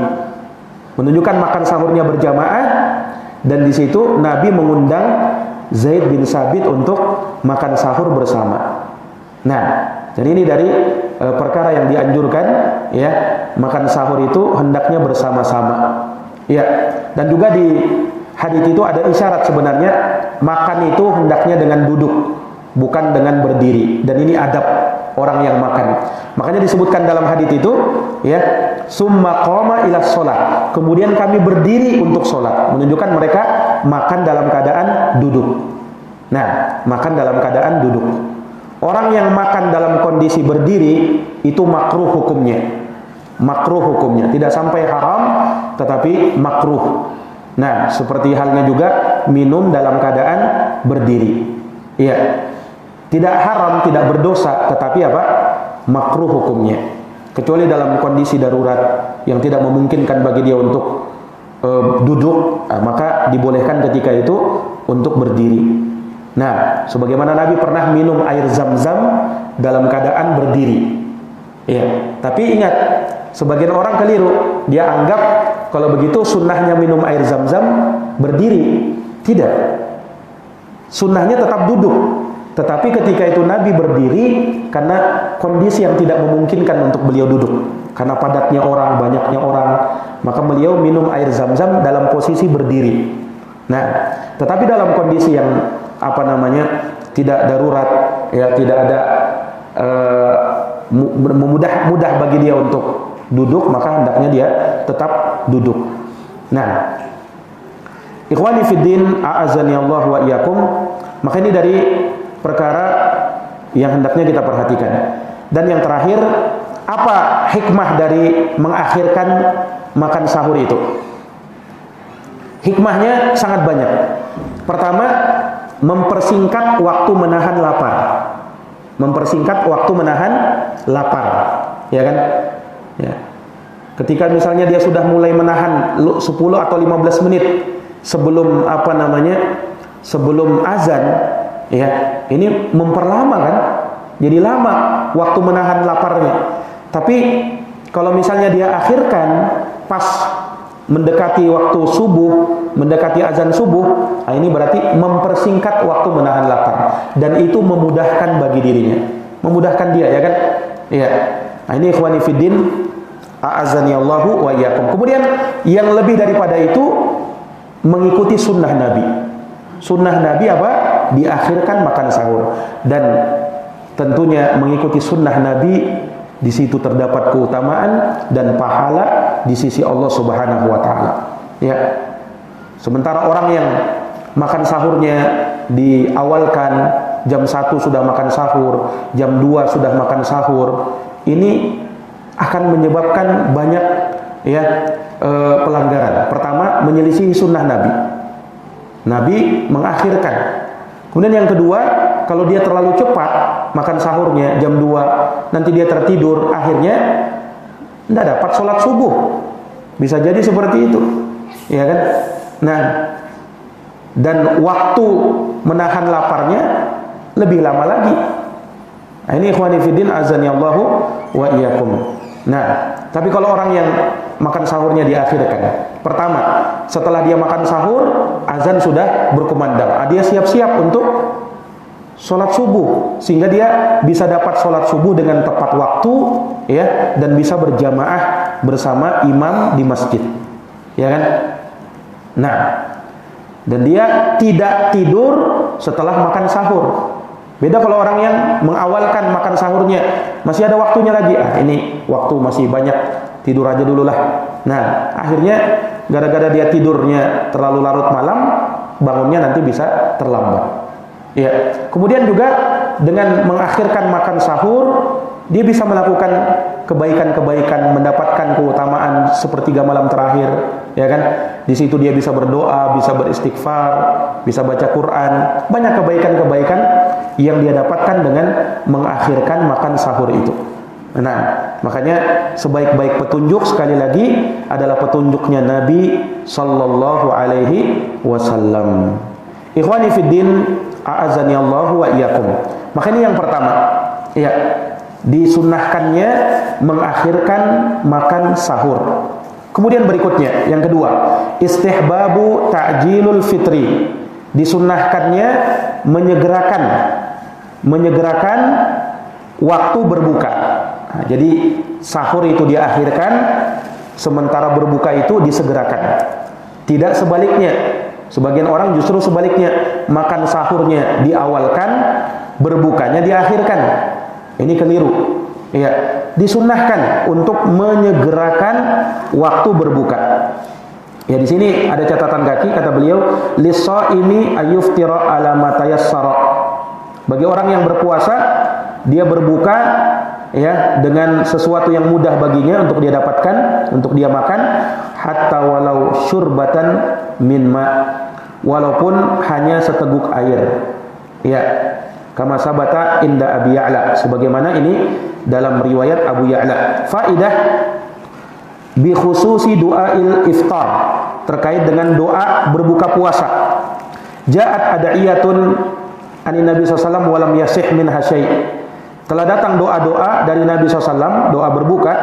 menunjukkan makan sahurnya berjamaah, dan di situ Nabi mengundang Zaid bin Sabit untuk makan sahur bersama. Nah, jadi ini dari perkara yang dianjurkan, ya, makan sahur itu hendaknya bersama-sama. Ya, dan juga di hadits itu ada isyarat sebenarnya makan itu hendaknya dengan duduk, bukan dengan berdiri. Dan ini adab orang yang makan. Makanya disebutkan dalam hadits itu, ya, summa qama ila sholat. Kemudian kami berdiri untuk sholat, menunjukkan mereka makan dalam keadaan duduk. Nah, makan dalam keadaan duduk. Orang yang makan dalam kondisi berdiri itu makruh hukumnya. Makruh hukumnya, tidak sampai haram, tetapi makruh. Nah, seperti halnya juga minum dalam keadaan berdiri. Iya. Tidak haram, tidak berdosa, tetapi apa? Makruh hukumnya. Kecuali dalam kondisi darurat yang tidak memungkinkan bagi dia untuk duduk, maka dibolehkan ketika itu untuk berdiri. Nah, sebagaimana Nabi pernah minum air Zam-Zam dalam keadaan berdiri. Ya, tapi ingat, sebagian orang keliru, dia anggap kalau begitu sunnahnya minum air Zam-Zam berdiri. Tidak. Sunnahnya tetap duduk. Tetapi ketika itu Nabi berdiri karena kondisi yang tidak memungkinkan untuk beliau duduk. Karena padatnya orang, banyaknya orang, maka beliau minum air Zam-Zam dalam posisi berdiri. Nah, tetapi dalam kondisi yang tidak darurat, ya, tidak ada mudah bagi dia untuk duduk, maka hendaknya dia tetap duduk. Nah, ikhwani fiddin, a'azani Allah wa iyyakum, maka ini dari perkara yang hendaknya kita perhatikan. Dan yang terakhir, apa hikmah dari mengakhirkan makan sahur itu? Hikmahnya sangat banyak. Pertama, mempersingkat waktu menahan lapar. Mempersingkat waktu menahan lapar, ya kan? Ya. Ketika misalnya dia sudah mulai menahan 10 atau 15 menit sebelum sebelum azan, ya, ini memperlama kan? Jadi lama waktu menahan laparnya. Tapi kalau misalnya dia akhirkan pas mendekati waktu subuh, mendekati azan subuh, ini berarti mempersingkat waktu menahan lapar, dan itu memudahkan bagi dirinya, memudahkan dia, ya kan? Iya. Nah, ini ikhwani fiddin, a'azani Allahu wa iyyakum. Kemudian yang lebih daripada itu, mengikuti sunnah Nabi. Sunnah Nabi apa? Diakhirkan makan sahur. Dan tentunya mengikuti sunnah Nabi, di situ terdapat keutamaan dan pahala di sisi Allah Subhanahu wa taala. Ya. Sementara orang yang makan sahurnya diawalkan jam 1 sudah makan sahur, jam 2 sudah makan sahur, ini akan menyebabkan banyak, ya, pelanggaran. Pertama, menyelisihi sunnah Nabi. Nabi mengakhirkan. Kemudian yang kedua, kalau dia terlalu cepat makan sahurnya jam 2, nanti dia tertidur, akhirnya tidak dapat sholat subuh. Bisa jadi seperti itu, ya kan? Nah, dan waktu menahan laparnya lebih lama lagi. Nah, ini ikhwani fiddin, azani Allahu wa iyyakum. Nah, tapi kalau orang yang makan sahurnya diakhirkan, pertama, setelah dia makan sahur, azan sudah berkumandang, dia siap-siap untuk sholat subuh, sehingga dia bisa dapat sholat subuh dengan tepat waktu, ya, dan bisa berjamaah bersama imam di masjid, ya kan? Nah, dan dia tidak tidur setelah makan sahur. Beda kalau orang yang mengawalkan makan sahurnya, masih ada waktunya lagi. Ini waktu masih banyak, tidur aja dulu lah. Nah, akhirnya gara-gara dia tidurnya terlalu larut malam, bangunnya nanti bisa terlambat. Ya. Kemudian juga dengan mengakhirkan makan sahur, dia bisa melakukan kebaikan-kebaikan, mendapatkan keutamaan sepertiga malam terakhir, ya kan? Di situ dia bisa berdoa, bisa beristighfar, bisa baca Quran, banyak kebaikan-kebaikan yang dia dapatkan dengan mengakhirkan makan sahur itu. Nah, makanya sebaik-baik petunjuk sekali lagi adalah petunjuknya Nabi sallallahu alaihi wasallam. Ikhwani fiddin, a'azani Allahu wa iyyakum. Maka ini yang pertama, ya, disunnahkannya mengakhirkan makan sahur. Kemudian berikutnya, yang kedua, istihbabu ta'jilul fitri. Disunnahkannya menyegerakan waktu berbuka. Nah, jadi sahur itu diakhirkan, sementara berbuka itu disegerakan. Tidak sebaliknya. Sebagian orang justru sebaliknya, makan sahurnya diawalkan, berbukanya diakhirkan. Ini keliru. Ya, disunnahkan untuk menyegerakan waktu berbuka. Ya, di sini ada catatan kaki, kata beliau, lis-shaimi ayyuftira ala ma tayassara. Bagi orang yang berpuasa, dia berbuka ya dengan sesuatu yang mudah baginya untuk dia dapatkan, untuk dia makan, hatta walau syurbatan min ma, walaupun hanya seteguk air. Ya, kama sabata inda Abi Ya'la, sebagaimana ini dalam riwayat Abu Ya'la. Faidah bi khususi du'ail iftar, terkait dengan doa berbuka puasa. Ja'at ada'iyatun anin Nabi SAW walam yasih min hasyai. Telah datang doa-doa dari Nabi SAW, doa berbuka,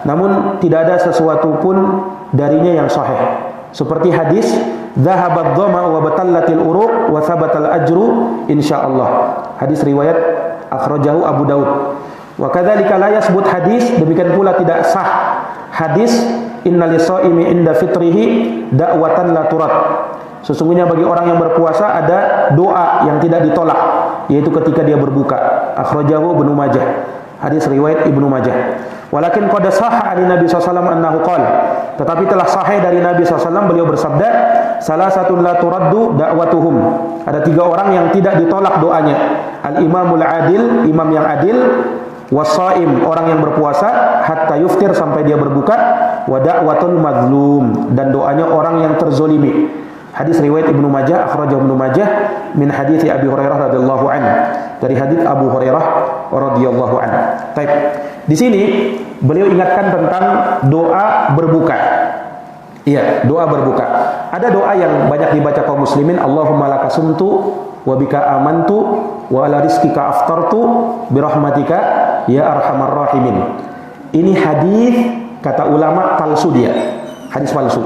namun tidak ada sesuatu pun darinya yang sahih. Seperti hadis, "Dhahabat dhama wa batallatil uruq wa thabatal ajru insyaallah." Hadis riwayat akhrajahu Abu Daud. Wa kadzalika la yasbut hadis, demikian pula tidak sah hadis inna lis-shaimi inda fitrihi da'watan la turad. Sesungguhnya bagi orang yang berpuasa ada doa yang tidak ditolak, yaitu ketika dia berbuka. Akhrajahu Ibnu Majah. Hadis riwayat Ibnu Majah. Walakin qad sahha an Nabi sallallahu annahu qala, tetapi telah sahih dari Nabi sallallahu beliau bersabda, salasatun la turaddu da'watuhum. Ada 3 orang yang tidak ditolak doanya. Al-imamul adil, imam yang adil, wasaim, orang yang berpuasa, hatta yuftir, sampai dia berbuka, wa da'watul mazlum, dan doanya orang yang terzolimi. Hadis riwayat Ibnu Majah, akhrajahu Ibnu Majah min hadits Abi Hurairah radhiyallahu anhu, dari hadits Abu Hurairah radhiyallahu anhu. Baik. Di sini beliau ingatkan tentang doa berbuka. Iya, doa berbuka. Ada doa yang banyak dibaca kaum muslimin, Allahumma laka sumtu wa bika amantu wa ala rizqika aftartu bi rahmatika ya arhamar rahimin. Ini hadis kata ulama palsu dia. Hadis palsu.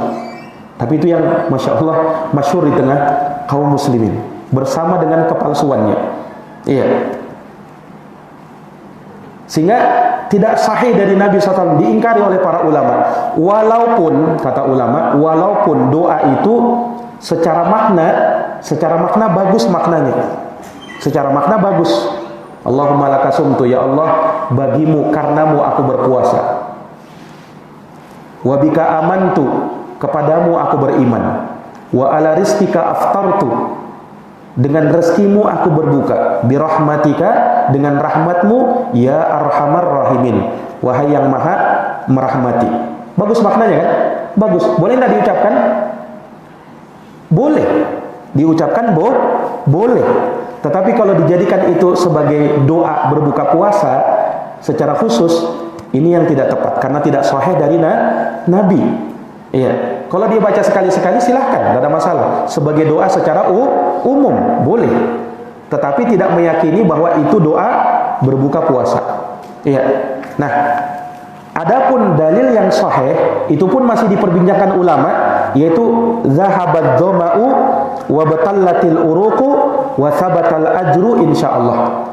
Tapi itu yang Masya Allah masyhur di tengah kaum muslimin, bersama dengan kepalsuannya. Iya. Sehingga tidak sahih dari Nabi SAW, diingkari oleh para ulama. Walaupun, kata ulama, walaupun doa itu secara makna bagus maknanya. Secara makna bagus. Allahumma laka sumtu, ya Allah, bagimu, karenamu aku berpuasa. Wa bika amantu, kepadamu aku beriman. Wa ala rizqika aftartu, dengan rezekimu aku berbuka. Bi rahmatika, dengan rahmatmu, ya arhamar rahimin, wahai yang maha merahmati. Bagus maknanya kan? Bagus. Boleh tidak diucapkan? Boleh. Diucapkan boleh. Tetapi kalau dijadikan itu sebagai doa berbuka puasa secara khusus, ini yang tidak tepat, karena tidak sahih dari Nabi. Iya, kalau dia baca sekali-sekali silahkan, tidak ada masalah. Sebagai doa secara umum boleh, tetapi tidak meyakini bahwa itu doa berbuka puasa. Iya. Nah, adapun dalil yang sahih itu pun masih diperbincangkan ulama, yaitu zahabad dhama'u wa batallatil uruqu wa thabatal ajru insyaallah.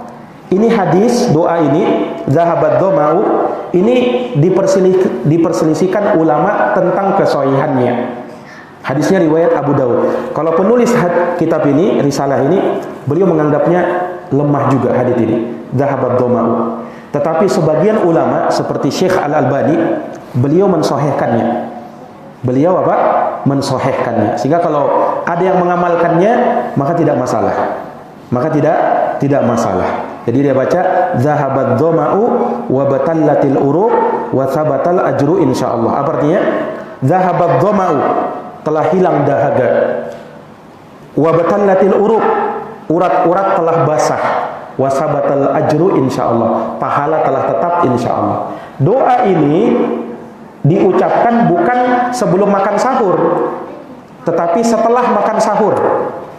Ini hadis, doa ini, zahabad dhama'u, ini diperselisihkan ulama tentang kesahihannya. Hadisnya riwayat Abu Daud. Kalau penulis kitab ini, risalah ini, beliau menganggapnya lemah juga hadis ini, zahabad dhama'u. Tetapi sebagian ulama seperti Syekh Al-Albani, beliau mensahihkannya. Beliau apa? Mensahihkannya. Sehingga kalau ada yang mengamalkannya, maka tidak masalah. Maka tidak masalah. Jadi dia baca zahabat dhama'u wa batallatil uruq wa thabatal ajru insyaallah. Apa artinya? Zahabat dhama'u, telah hilang dahaga. Wa batallatil uruq, urat-urat telah basah. Wa thabatal ajru insyaallah, pahala telah tetap insyaallah. Doa ini diucapkan bukan sebelum makan sahur, tetapi setelah makan sahur.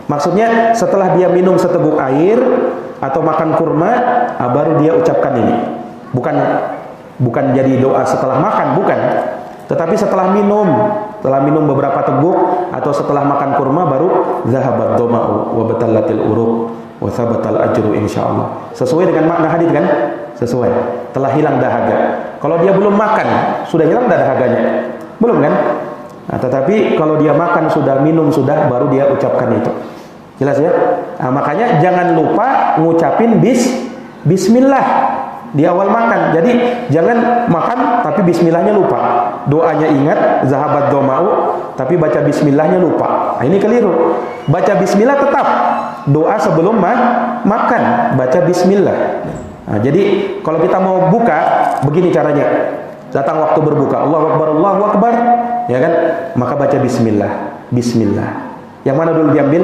Maksudnya setelah dia minum seteguk air atau makan kurma, baru dia ucapkan ini. Bukan jadi doa setelah makan, bukan. Tetapi setelah minum beberapa teguk atau setelah makan kurma, baru zahabat dhama'u wa batallatil uruq wa thabatal ajru insyaallah. Sesuai dengan makna hadis kan? Sesuai. Telah hilang dahaga. Kalau dia belum makan, sudah hilang dahaganya? Belum kan? Nah, tetapi kalau dia makan sudah, minum sudah, baru dia ucapkan itu. Jelas ya? Nah, makanya jangan lupa ngucapin bismillah. di awal makan. Jadi jangan makan tapi bismillahnya lupa. Doanya ingat, zahabat doma'u, tapi baca bismillahnya lupa. Nah, ini keliru. Baca bismillah tetap. Doa sebelum makan, baca bismillah. Nah, jadi kalau kita mau buka, begini caranya. Datang waktu berbuka, Allahu Akbar, ya kan? Maka baca bismillah. Bismillah. Yang mana dulu diambil?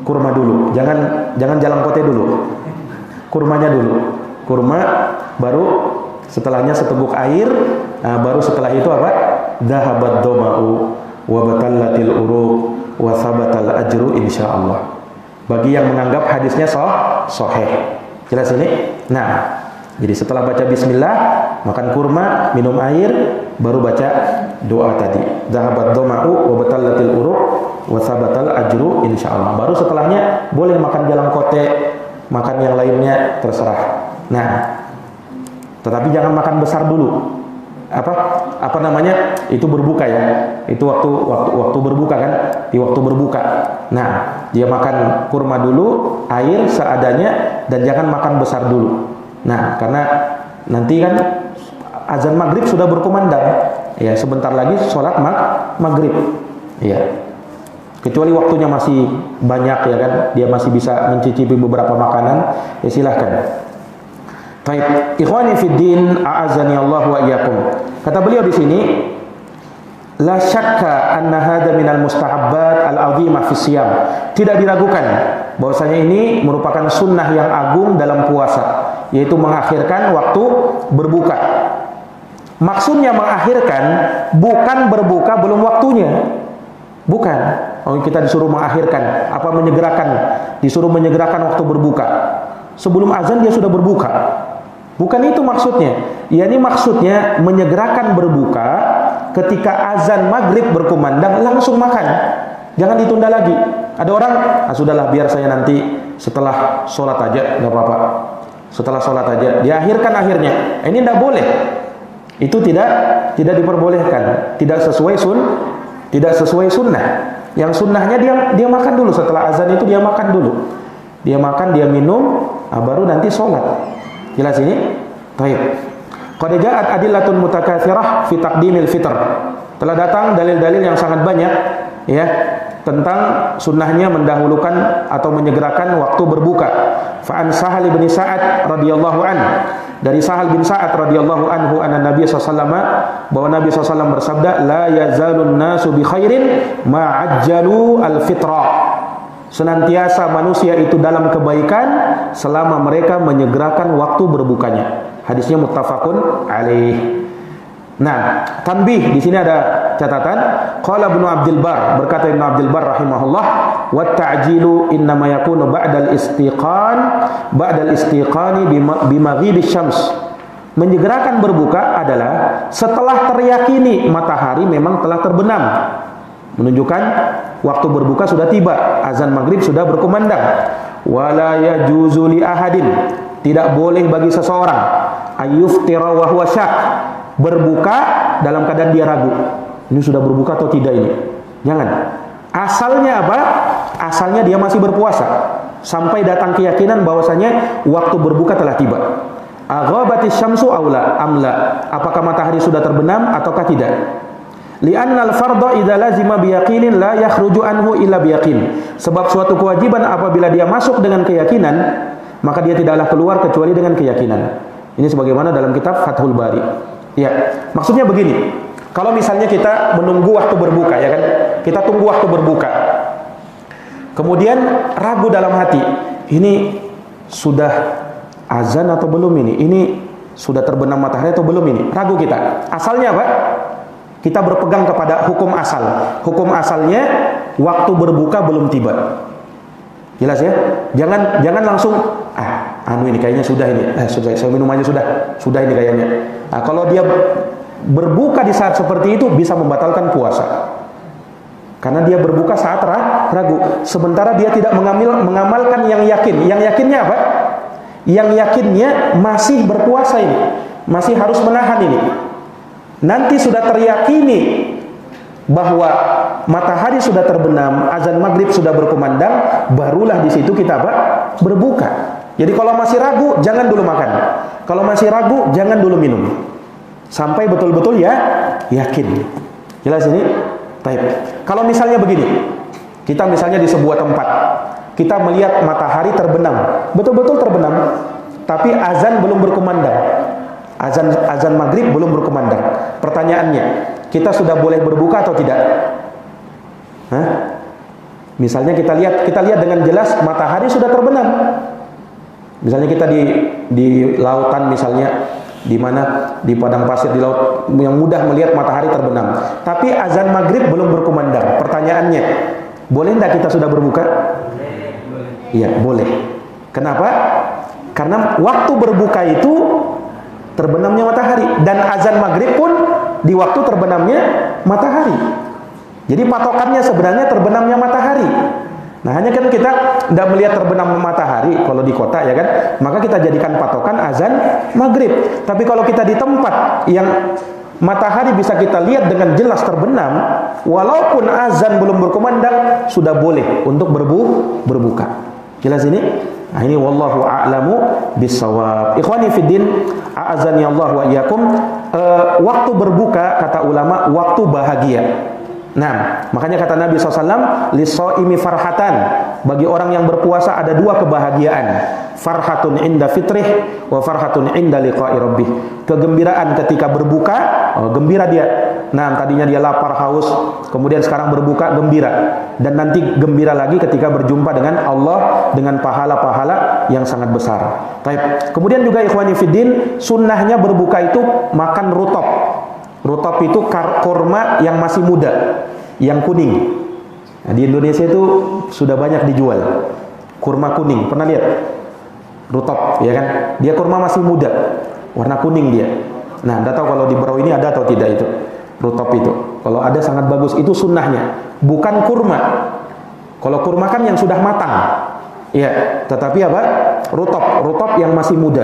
Kurma dulu. Jangan jalan kote dulu. Kurmanya dulu. Kurma, baru setelahnya seteguk air. Nah, baru setelah itu apa? Dhahabat doma'u wa batallatil uruq wa thabatal ajru insyaallah. Bagi yang menganggap hadisnya sahih. Jelas ini? Nah, jadi setelah baca bismillah, makan kurma, minum air, baru baca doa tadi. Dhahabat doma'u wa batallatil uruq wa thabatal ajru insyaallah. Baru setelahnya boleh makan jalan kote, makan yang lainnya terserah. Nah, tetapi jangan makan besar dulu. Apa namanya? Itu berbuka ya. Itu waktu berbuka kan? Di waktu berbuka. Nah, dia makan kurma dulu, air seadanya, dan jangan makan besar dulu. Nah, karena nanti kan azan maghrib sudah berkumandang. Ya, sebentar lagi sholat maghrib. Ya. Kecuali waktunya masih banyak ya kan, dia masih bisa mencicipi beberapa makanan, ya silahkan. Baik, ikhwani fid din, a'azzani Allah wa iyyakum. Kata beliau di sini, la syakka anna hadza minal mustahabbat al-'azimah fi siyam. Tidak diragukan bahwasanya ini merupakan sunnah yang agung dalam puasa, yaitu mengakhirkan waktu berbuka. Maksudnya mengakhirkan bukan berbuka belum waktunya. Bukan. Oh, kita disuruh mengakhirkan, apa menyegerakan? Disuruh menyegerakan waktu berbuka. Sebelum azan dia sudah berbuka. Bukan itu maksudnya. Ini maksudnya menyegerakan berbuka ketika azan maghrib berkumandang langsung makan. Jangan ditunda lagi. Ada orang, sudahlah biar saya nanti setelah sholat aja, nggak apa-apa. Setelah sholat aja, diakhirkan akhirnya. Ini tidak boleh. Itu tidak diperbolehkan. Tidak sesuai sunnah. Yang sunnahnya dia makan dulu setelah azan itu dia makan dulu. Dia makan, dia minum, baru nanti sholat. Jelas ini? Baik. Qad ja'at adillatun mutakatsirah fi taqdimil fitr. Telah datang dalil-dalil yang sangat banyak ya tentang sunnahnya mendahulukan atau menyegerakan waktu berbuka. Fa an Sahal bin Sa'ad radhiyallahu anhu, dari Sahal bin Sa'ad radhiyallahu anhu anna Nabi sallallahu alaihi wasallam, bahwa Nabi sallallahu alaihi wasallam bersabda, la yazalun nasu bi khairin ma ajjalu al fitra. Senantiasa manusia itu dalam kebaikan selama mereka menyegerakan waktu berbukanya. Hadisnya muttafaqun alaih. Nah, tanbih di sini ada catatan. Qala Ibnu Abdul Bar, berkata Ibnu Abdul Bar rahimahullah, wa ta'jilu innama yakunu ba'dal istiqani bimaghibis syams. Menyegerakan berbuka adalah setelah teryakini matahari memang telah terbenam. Menunjukkan waktu berbuka sudah tiba, azan maghrib sudah berkumandang. Wala yajuzu li ahadin, tidak boleh bagi seseorang ayyuftira wa huwa syak, berbuka dalam keadaan dia ragu. Ini sudah berbuka atau tidak ini? Jangan. Asalnya apa? Asalnya dia masih berpuasa sampai datang keyakinan bahwasanya waktu berbuka telah tiba. Aghabatis syamsu aula amla, apakah matahari sudah terbenam ataukah tidak? Li'annal fardha idza lazima biyaqinin la yakhruju anhu illa biyaqin. Sebab suatu kewajiban apabila dia masuk dengan keyakinan, maka dia tidaklah keluar kecuali dengan keyakinan. Ini sebagaimana dalam kitab Fathul Bari. Ya, maksudnya begini. Kalau misalnya kita menunggu waktu berbuka, ya kan? Kita tunggu waktu berbuka. Kemudian ragu dalam hati, ini sudah azan atau belum ini? Ini sudah terbenam matahari atau belum ini? Ragu kita. Asalnya apa? Kita berpegang kepada hukum asal. Hukum asalnya waktu berbuka belum tiba. Jelas ya? Jangan langsung ini kayaknya sudah ini. Sudah, saya minum aja sudah ini kayaknya. Kalau dia berbuka di saat seperti itu bisa membatalkan puasa. Karena dia berbuka saat ragu. Sementara dia tidak mengamalkan yang yakin. Yang yakinnya apa? Yang yakinnya masih berpuasa ini. Masih harus menahan ini. Nanti sudah teryakini bahwa matahari sudah terbenam, azan maghrib sudah berkumandang, barulah di situ kita berbuka. Jadi kalau masih ragu, jangan dulu makan. Kalau masih ragu, jangan dulu minum. Sampai betul-betul ya yakin. Jelas ini? Baik. Kalau misalnya begini, kita misalnya di sebuah tempat, kita melihat matahari terbenam, betul-betul terbenam, tapi azan belum berkumandang. Azan maghrib belum berkumandang. Pertanyaannya, kita sudah boleh berbuka atau tidak? Hah? Misalnya kita lihat dengan jelas matahari sudah terbenam. Misalnya kita di lautan, misalnya di mana, di padang pasir, di laut yang mudah melihat matahari terbenam, tapi azan maghrib belum berkumandang. Pertanyaannya, boleh tidak kita sudah berbuka? Iya, boleh. Kenapa? Karena waktu berbuka itu terbenamnya matahari, dan azan maghrib pun di waktu terbenamnya matahari. Jadi patokannya sebenarnya terbenamnya matahari. Nah, hanya kan kita tidak melihat terbenam matahari kalau di kota, ya kan, maka kita jadikan patokan azan maghrib. Tapi kalau kita di tempat yang matahari bisa kita lihat dengan jelas terbenam, walaupun azan belum berkumandang, sudah boleh untuk berbuka. Jelas ini? Nah, ini wallahu a'lamu bissawab. Ikhwani fiddin, a'azani Allah wa iyyakum. Waktu berbuka, kata ulama, waktu bahagia. Nah, makanya kata Nabi SAW, lis-shaimi farhatan, bagi orang yang berpuasa ada dua kebahagiaan, farhatun inda fitrih wa farhatun inda liqa'i rabbih. Kegembiraan ketika berbuka, gembira dia. Nah, tadinya dia lapar, haus, kemudian sekarang berbuka, gembira. Dan nanti gembira lagi ketika berjumpa dengan Allah dengan pahala-pahala yang sangat besar. Baik. Kemudian juga ikhwani fiddin, sunnahnya berbuka itu makan rutop. Rutop itu kurma yang masih muda, yang kuning. Nah, di Indonesia itu sudah banyak dijual kurma kuning. Pernah lihat? Rutop, ya kan? Dia kurma masih muda, warna kuning dia. Nah, Anda tahu kalau di Berau ini ada atau tidak itu? Rutop itu. Kalau ada sangat bagus. Itu sunnahnya, bukan kurma. Kalau kurma kan yang sudah matang. Ya, tetapi apa? Rutop yang masih muda.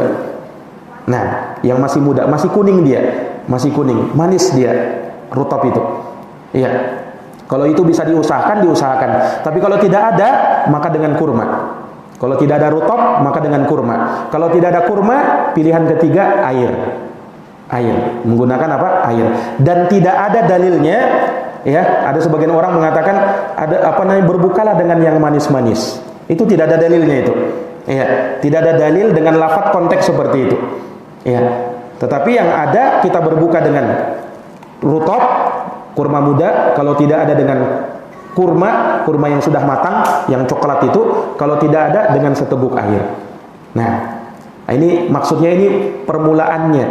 Nah, yang masih muda, masih kuning dia, masih kuning, manis dia, rutop itu. Iya. Kalau itu bisa diusahakan. Tapi kalau tidak ada, maka dengan kurma. Kalau tidak ada rutop, maka dengan kurma. Kalau tidak ada kurma, pilihan ketiga air. Menggunakan apa? Air. Dan tidak ada dalilnya, ya. Ada sebagian orang mengatakan berbukalah dengan yang manis-manis. Itu tidak ada dalilnya itu. Ya, tidak ada dalil dengan lafaz konteks seperti itu. Ya, tetapi yang ada kita berbuka dengan rutop, kurma muda. Kalau tidak ada dengan kurma yang sudah matang, yang coklat itu. Kalau tidak ada dengan seteguk air. Nah, ini maksudnya ini permulaannya.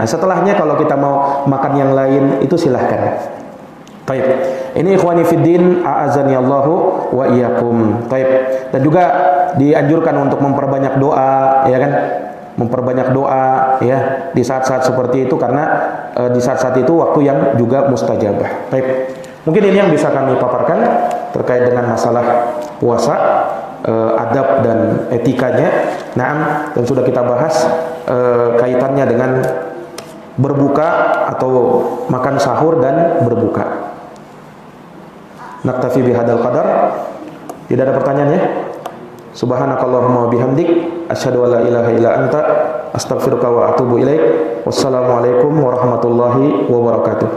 Nah, setelahnya kalau kita mau makan yang lain itu silahkan. Baik. Ini ikhwani fiddin, a'azani Allahu wa iyyakum. Baik. Dan juga dianjurkan untuk memperbanyak doa, ya kan? Memperbanyak doa ya di saat-saat seperti itu, karena di saat-saat itu waktu yang juga mustajabah. Baik. Mungkin ini yang bisa kami paparkan terkait dengan masalah puasa, adab dan etikanya. Naam, dan sudah kita bahas kaitannya dengan berbuka atau makan sahur dan berbuka. Naktafi bihadzal qadar. Tidak ada pertanyaan ya? Subhanakallahumma wa bihamdik, asyhadu an la ilaha illa anta, astaghfiruka wa atubu ilaik. Wassalamualaikum warahmatullahi wabarakatuh.